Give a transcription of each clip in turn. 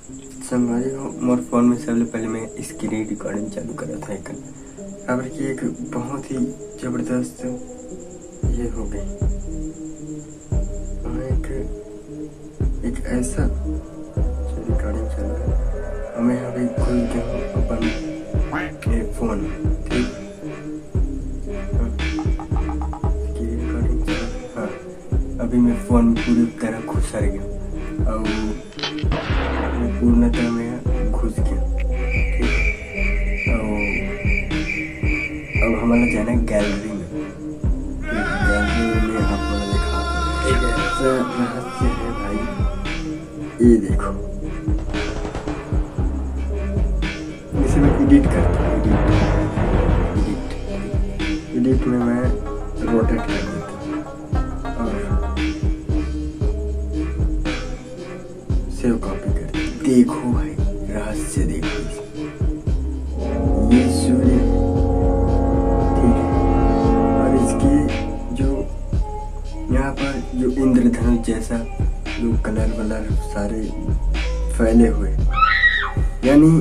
संगवारी हो मोर फोन में सबले पहले मैं स्क्रीन रिकॉर्डिंग चालू करा था एक खबर की एक बहुत ही जबरदस्त ये हो गई। एक ऐसा रिकॉर्डिंग चल रहा है हमें अभी खुल के अपन फोन ठीक रिकॉर्डिंग चल रहा। हाँ अभी मैं फोन पूरी तरह घुस गया और पूर्णतः में घुस गया ठीक। अब हमारा जाना है गैलरी में। गैलरी में आपको दिखा एक ऐसा रहस्य है भाई, ये देखो इसे मैं एडिट करता हूँ। एडिट में मैं रोटेट कर देता हूँ और सेव कॉपी कर। देखो भाई रहस्य देखो, ये सूर्य ठीक है और इसके जो यहाँ पर जो इंद्रधनुष जैसा जो कलर वलर सारे फैले हुए, यानी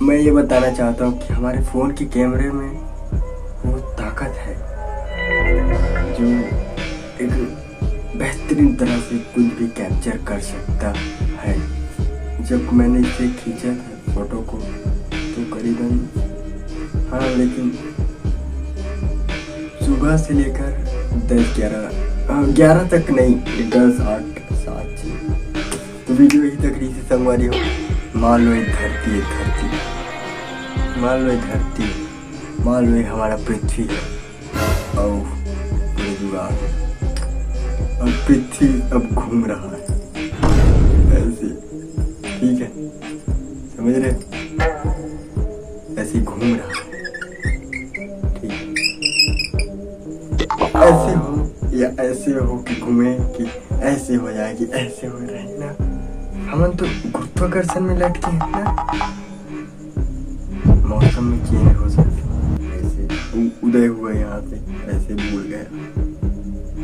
मैं ये बताना चाहता हूँ कि हमारे फ़ोन के कैमरे में वो ताकत है जो एक बेहतरीन तरह से कुछ भी कैप्चर कर सकता है। जब मैंने इसे खींचा था फोटो को तो करीबन हाँ लेकिन सुबह से लेकर 11 तक नहीं 10, 8, 7 तो वीडियो यही तक रही थी संगवारी हो। मान लो ये धरती है, मान लो ये धरती, मान लो ये हमारा पृथ्वी है और पूरे जुगाड़ और पृथ्वी अब घूम रहा है ऐसे ठीक है, समझ रहे ऐसे घूम रहा है ठीक। ऐसे हो या ऐसे हो कि घूमे कि ऐसे हो जाए कि ऐसे हो रहे ना, हम तो गुरुत्वाकर्षण में लटके हैं ना। मौसम में चेंज हो सकता है, ऐसे उदय हुआ यहाँ पे ऐसे भूल गया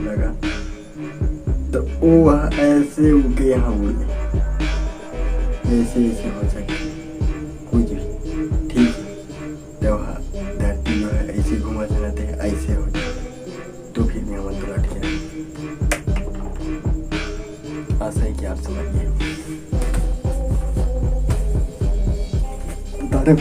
लगा तो वो ऐसे उनके यहाँ उड़ गए, ऐसे ऐसे हो सकता कुछ भी ठीक है। जब धरती जो है ऐसे घुमा चलाते हैं ऐसे हो जाए तो फिर भी हम तो लट गया। आशा है कि आप समझिए। दादा